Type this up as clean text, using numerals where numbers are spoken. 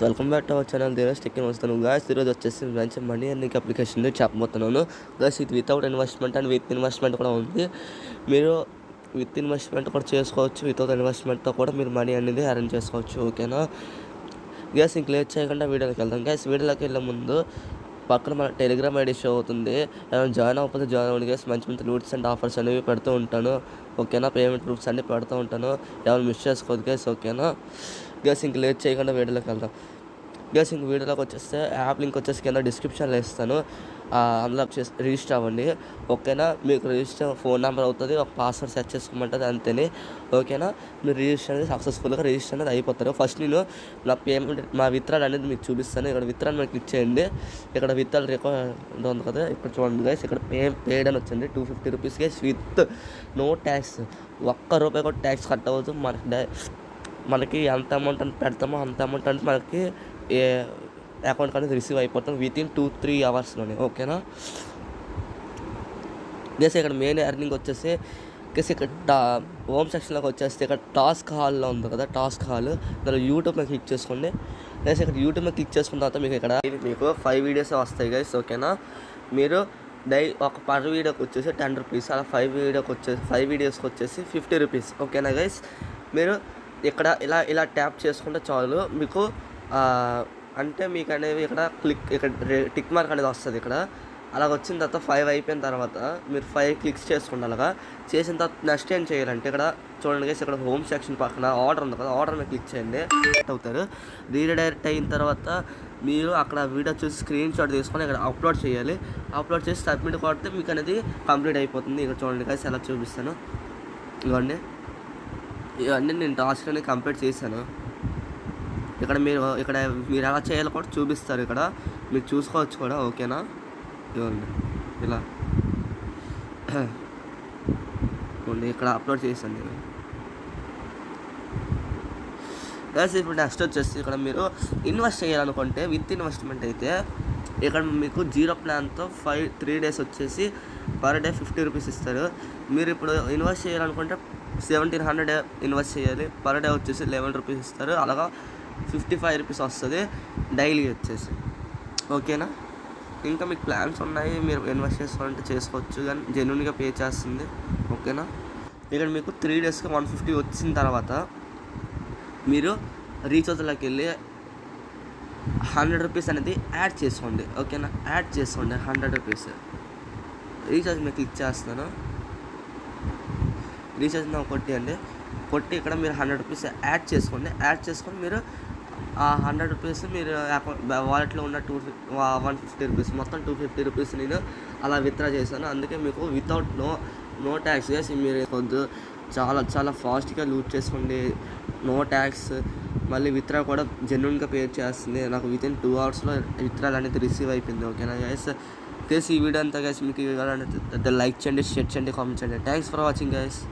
Welcome back to our channel. Dheeraj tech వస్తాను guys. ఈరోజు వచ్చేసి మంచి మనీ ఎర్నింగ్ అప్లికేషన్ చెప్పబోతున్నాను గాయస్. ఇది without investment and with investment కూడా ఉంది. మీరు విత్ ఇన్వెస్ట్మెంట్ కూడా చేసుకోవచ్చు, వితౌట్ ఇన్వెస్ట్మెంట్తో కూడా మీరు మనీ అనేది అరేంజ్ చేసుకోవచ్చు. ఓకేనా గ్యాస్? ఇంక లేట్ చేయకుండా వీడియోకి వెళ్దాం గ్యాస్. వీడియోలోకి వెళ్ళే ముందు పక్కన మన టెలిగ్రామ్ ఐడి షో అవుతుంది. ఏమైనా జాయిన్ అవ్వకపోతే జాయిన్ అవ్వండి గ్యాస్. మంచి మంచి లూట్స్ అండ్ ఆఫర్స్ అనేవి పెడుతూ ఉంటాను. ఓకేనా? పేమెంట్ ప్రూఫ్స్ అన్నీ పెడుతూ ఉంటాను. ఎవరు మిస్ చేసుకోవద్దు గ్యాస్. ఓకేనా గ్యాస్? ఇంక లేట్ చేయకుండా వీడియోలోకి వెళ్దాం గ్యాస్. ఇంక వీడియోలోకి వచ్చేస్తే యాప్ లింక్ వచ్చేసి కింద డిస్క్రిప్షన్లో ఇస్తాను. అందులో రిజిస్టర్ అవ్వండి. ఓకేనా? మీకు రిజిస్టర్ ఫోన్ నెంబర్ అవుతుంది, ఒక పాస్వర్డ్ సెట్ చేసుకోమంటుంది, అంతేని. ఓకేనా? మీరు రిజిస్టర్ అనేది సక్సెస్ఫుల్గా రిజిస్టర్ అనేది అయిపోతారు. ఫస్ట్ నేను నా పేమెంట్ మా విత్డ్రాల్ అనేది మీకు చూపిస్తాను. ఇక్కడ విత్డ్రాల్ మీద క్లిక్ చేయండి. ఇక్కడ విత్డ్రాల్ రికార్డ్ ఉంది కదా, ఇక్కడ చూడండి గైస్. ఇక్కడ పేడ్ అని వచ్చింది 250 rupees guys, with no tax. ₹1 కూడా ట్యాక్స్ కట్ అవ్వదు. మనకి ఎంత అమౌంట్ అని పెడతామో అంత అమౌంట్ అంటే మనకి అకౌంట్ అనేది రిసీవ్ అయిపోతాం వితిన్ 2-3 అవర్స్లోనే. ఓకేనా గైస్? ఇక్కడ మెయిన్ ఎర్నింగ్ వచ్చేసి ఇక్కడ హోమ్ సెక్షన్లోకి వచ్చేస్తే ఇక్కడ టాస్క్ హాల్లో ఉంది కదా, టాస్క్ హాల్, దానిలో యూట్యూబ్ మీద క్లిక్ చేసుకోండి గైస్. ఇక్కడ యూట్యూబ్ మీద క్లిక్ చేసుకున్న తర్వాత మీకు 5 వీడియోస్ వస్తాయి గైస్. ఓకేనా? మీరు ఒక పర్ వీడియోకి వచ్చేసి 10 రూపీస్, అలా 5 వీడియోస్కి వచ్చేసి 50 రూపీస్. ఓకేనా గైస్? మీరు ఇక్కడ ఇలా ట్యాప్ చేసుకుంటే చాలు. మీకు అంటే మీకు అనేవి ఇక్కడ టిక్ మార్క్ అనేది వస్తుంది. ఇక్కడ అలాగ వచ్చిన తర్వాత 5 అయిపోయిన తర్వాత మీరు 5 క్లిక్స్ చేసుకోండి. అలాగా చేసిన తర్వాత నెక్స్ట్ ఏం చేయాలంటే ఇక్కడ చూడండి గైస్, ఇక్కడ హోమ్ సెక్షన్ పక్కన ఆర్డర్ ఉంది కదా, ఆర్డర్ మీద క్లిక్ చేయండి. అవుతారు. రీడైరెక్ట్ అయిన తర్వాత మీరు అక్కడ వీడియో చూసి స్క్రీన్ షాట్ తీసుకొని ఇక్కడ అప్లోడ్ చేయాలి. అప్లోడ్ చేసి సబ్మిట్ కొడితే మీకు అనేది కంప్లీట్ అయిపోతుంది. ఇక్కడ చూడండి గైస్, ఎలా చూపిస్తాను. ఇవన్నీ నేను టాస్క్ అనేది కంప్లీట్ చేశాను. ఇక్కడ మీరు ఎలా చేయాలో కూడా చూపిస్తారు. ఇక్కడ మీరు చూసుకోవచ్చు కూడా. ఓకేనా? ఇవ్వండి ఇలా ఇక్కడ అప్లోడ్ చేశాను నేను గైస్. ఇప్పుడు నెక్స్ట్ వచ్చేసి ఇక్కడ మీరు ఇన్వెస్ట్ చేయాలనుకుంటే విత్ ఇన్వెస్ట్మెంట్ అయితే ఇక్కడ మీకు 0 ప్లాన్తో 3 డేస్ వచ్చేసి పర్ డే 50 రూపీస్ ఇస్తారు. మీరు ఇప్పుడు ఇన్వెస్ట్ చేయాలనుకుంటే 1700 ఇన్వెస్ట్ చేయాలి. పర్ డే వచ్చేసి 11 రూపీస్ ఇస్తారు. అలాగా 55 రూపీస్ వస్తుంది డైలీ వచ్చేసి. ఓకేనా? ఇంకా మీకు ప్లాన్స్ ఉన్నాయి, మీరు ఇన్వెస్ట్ చేసుకోవాలంటే చేసుకోవచ్చు, కానీ జెన్యూన్గా పే చేస్తుంది. ఓకేనా? ఇక్కడ మీకు 3 డేస్కి 150 వచ్చిన తర్వాత మీరు రీఛార్జ్లోకి వెళ్ళి 100 రూపీస్ అనేది యాడ్ చేసుకోండి. ఓకేనా? యాడ్ చేసుకోండి 100 రూపీస్. రీఛార్జ్ మీకు క్లిక్ చేస్తాను. రీఛార్జ్ నాకు కొట్టి ఇక్కడ మీరు 100 రూపీస్ యాడ్ చేసుకోండి. యాడ్ చేసుకొని మీరు ఆ 100 రూపీస్ మీరు వాలెట్లో ఉన్న 150 రూపీస్, మొత్తం 250 రూపీస్ నేను అలా విత్డ్రా చేశాను. అందుకే మీకు వితౌట్ నో ట్యాక్స్ చేసి మీరు వద్దు, చాలా ఫాస్ట్గా లూట్ చేసుకోండి. No tax. మళ్ళీ విత్డ్రా కూడా జెన్యూన్గా పే చేస్తుంది. నాకు వితిన్ 2 అవర్స్లో విత్డ్రాల్ అనేది రిసీవ్ అయిపోయింది. ఓకేనా గైస్? ఈ వీడియో అంతా గైస్ మీకు లైక్ చేయండి, షేర్ చేయండి, కామెంట్ చేయండి. Thanks for watching guys.